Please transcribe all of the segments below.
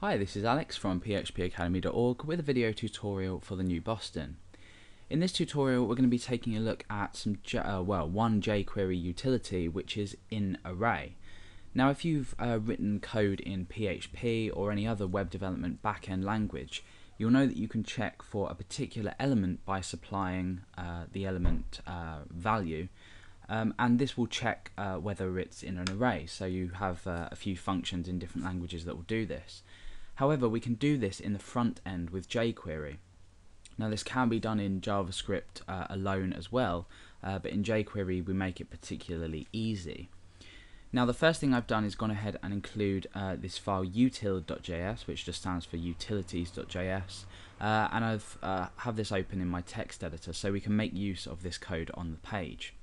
Hi, this is Alex from phpacademy.org with a video tutorial for the new Boston. In this tutorial we're going to be taking a look at one jQuery utility, which is inArray. Now if you've written code in PHP or any other web development backend language, you'll know that you can check for a particular element by supplying the element value. And this will check whether it's in an array. So you have a few functions in different languages that will do this. However, we can do this in the front end with jQuery. Now this can be done in JavaScript alone as well, but in jQuery we make it particularly easy. Now the first thing I've done is gone ahead and include this file util.js, which just stands for utilities.js, and I've have this open in my text editor so we can make use of this code on the page.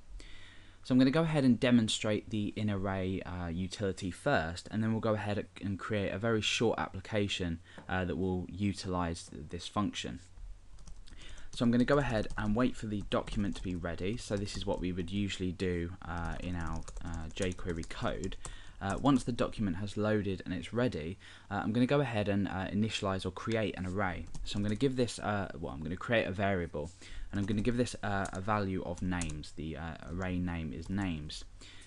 So I'm going to go ahead and demonstrate the inArray utility first, and then we'll go ahead and create a very short application that will utilize this function. So I'm going to go ahead and wait for the document to be ready. So this is what we would usually do in our jQuery code. Once the document has loaded and it's ready, I'm going to go ahead and initialize or create an array. So I'm going to give this, I'm going to create a variable, and I'm going to give this a value of names. The array name is names.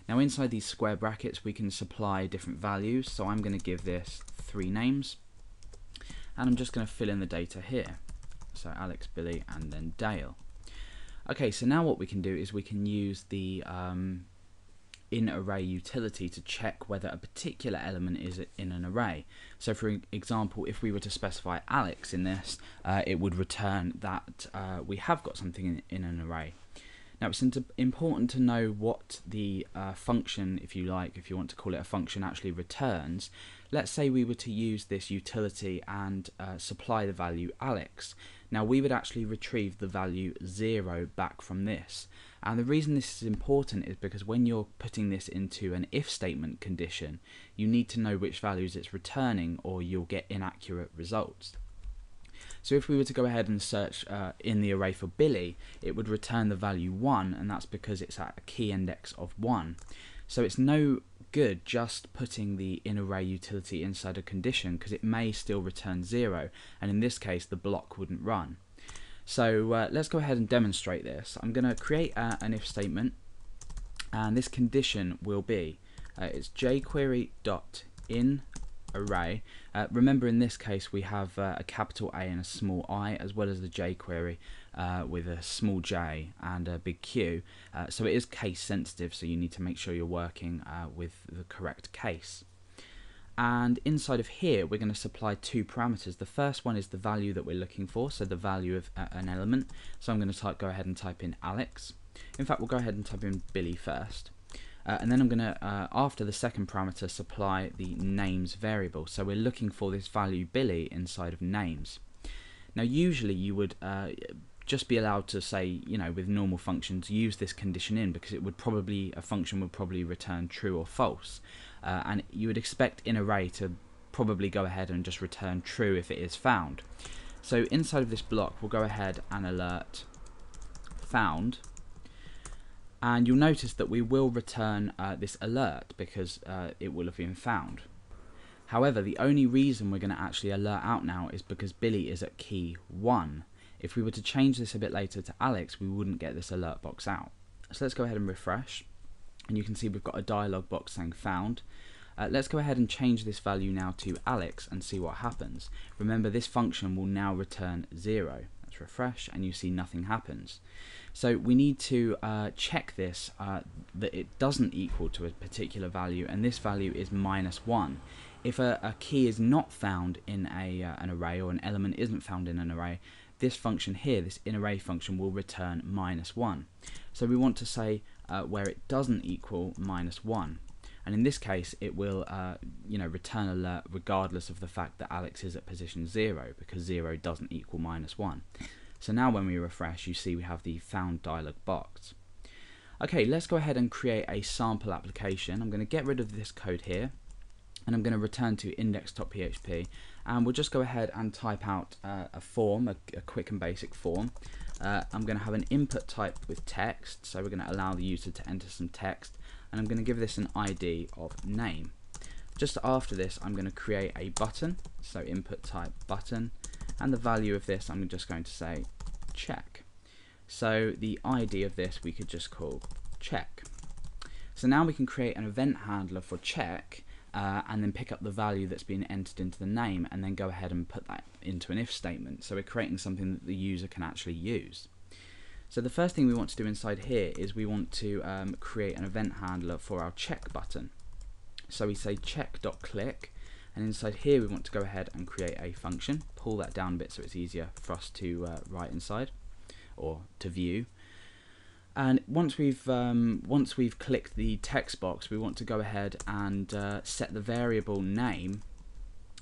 Now inside these square brackets we can supply different values, so I'm going to give this 3 names, and I'm just going to fill in the data here. So Alex, Billy, and then Dale. Okay, so now what we can do is we can use the inArray utility to check whether a particular element is in an array. So for example, if we were to specify Alex in this, it would return that we have got something in an array. Now it's important to know what the function, if you want to call it a function, actually returns. Let's say we were to use this utility and supply the value Alex. Now we would actually retrieve the value 0 back from this. And the reason this is important is because when you're putting this into an if statement condition, you need to know which values it's returning or you'll get inaccurate results. So if we were to go ahead and search in the array for Billy, it would return the value 1, and that's because it's at a key index of 1. So it's no good just putting the inArray utility inside a condition, because it may still return 0, and in this case the block wouldn't run. So let's go ahead and demonstrate this. I'm going to create an if statement, and this condition will be it's jQuery.inArray. Remember, in this case we have a capital A and a small I, as well as the jQuery with a small j and a big Q. So it is case sensitive, so you need to make sure you're working with the correct case. And inside of here we're going to supply 2 parameters. The first one is the value that we're looking for, so the value of an element. So I'm going to go ahead and type in Alex. In fact, we'll go ahead and type in Billy first. And then I'm going to, after the second parameter, supply the names variable. So we're looking for this value Billy inside of names. Now usually you would just be allowed to say, with normal functions, use this condition in, because a function would probably return true or false. And you would expect inArray to probably go ahead and just return true if it is found. So inside of this block we'll go ahead and alert found. And you'll notice that we will return this alert because it will have been found. However, the only reason we're going to actually alert out now is because Billy is at key 1. If we were to change this a bit later to Alex, we wouldn't get this alert box out. So let's go ahead and refresh, and you can see we've got a dialog box saying found. Let's go ahead and change this value now to Alex and see what happens. Remember, this function will now return 0. Let's refresh, and you see nothing happens. So we need to check this, that it doesn't equal to a particular value, and this value is -1. If a key is not found in an array, or an element isn't found in an array, this function here, this inArray function, will return -1. So we want to say where it doesn't equal -1. And in this case it will return alert regardless of the fact that Alex is at position 0, because 0 doesn't equal -1. So now when we refresh, you see we have the found dialog box. Okay, let's go ahead and create a sample application. I'm going to get rid of this code here, and I'm going to return to index.php, and we'll just go ahead and type out a form, a quick and basic form. I'm going to have an input type with text, so we're going to allow the user to enter some text, and I'm going to give this an ID of name. Just after this, I'm going to create a button, so input type button, and the value of this I'm just going to say check. So the ID of this we could just call check. So now we can create an event handler for check, and then pick up the value that's been entered into the name, and then go ahead and put that into an if statement. So we're creating something that the user can actually use. So the first thing we want to do inside here is we want to create an event handler for our check button. So we say check.click, and inside here we want to go ahead and create a function, pull that down a bit so it's easier for us to write inside or to view. And once we've clicked the text box, we want to go ahead and set the variable name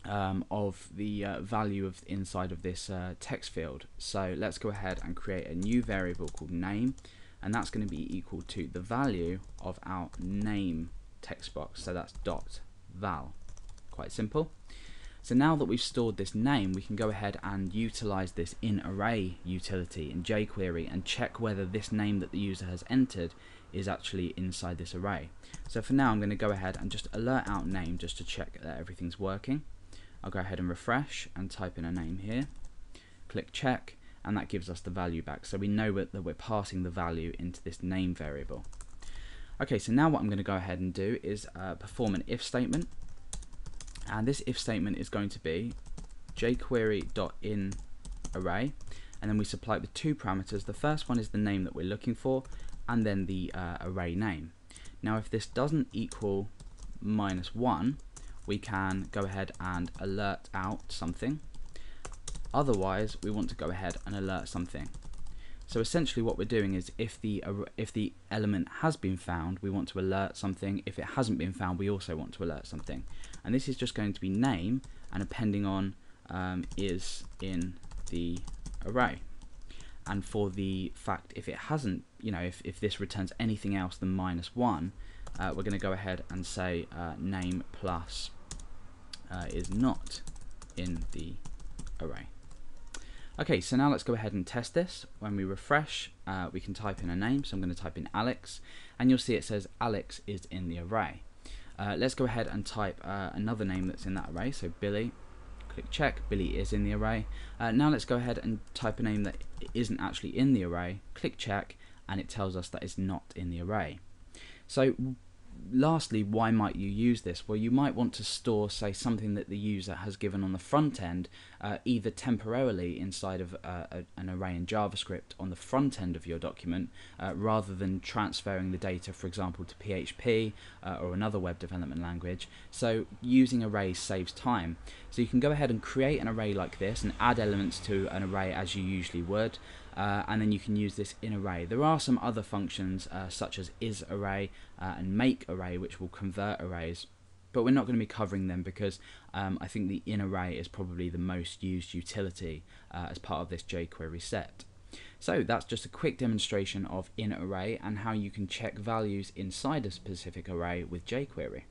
of the value of inside of this text field. So let's go ahead and create a new variable called name, and that's going to be equal to the value of our name text box. So that's .val. Quite simple. So now that we've stored this name, we can go ahead and utilize this inArray utility in jQuery and check whether this name that the user has entered is actually inside this array. So for now I'm going to go ahead and just alert out name just to check that everything's working. I'll go ahead and refresh and type in a name here, click check, and that gives us the value back. So we know that we're passing the value into this name variable. Okay, so now what I'm going to go ahead and do is perform an if statement. And this if statement is going to be jQuery.inArray, and then we supply it with two parameters. The first one is the name that we're looking for, and then the array name. Now if this doesn't equal -1, we can go ahead and alert out something. Otherwise we want to go ahead and alert something. So essentially what we're doing is if the element has been found, we want to alert something. If it hasn't been found, we also want to alert something. And this is just going to be name and appending on is in the array. And for the fact if it hasn't, if this returns anything else than -1, we're going to go ahead and say name plus is not in the array. Okay, so now let's go ahead and test this. When we refresh, we can type in a name. So I'm going to type in Alex, and you'll see it says Alex is in the array. Let's go ahead and type another name that's in that array. So Billy, click check, Billy is in the array. Now let's go ahead and type a name that isn't actually in the array, click check, and it tells us that it's not in the array. So lastly, why might you use this? Well, you might want to store, say, something that the user has given on the front end, either temporarily inside of an array in JavaScript on the front end of your document, rather than transferring the data, for example, to PHP or another web development language. So using arrays saves time. So you can go ahead and create an array like this and add elements to an array as you usually would. And then you can use this inArray. There are some other functions such as isArray and makeArray, which will convert arrays, but we're not going to be covering them because I think the inArray is probably the most used utility as part of this jQuery set. So that's just a quick demonstration of inArray and how you can check values inside a specific array with jQuery.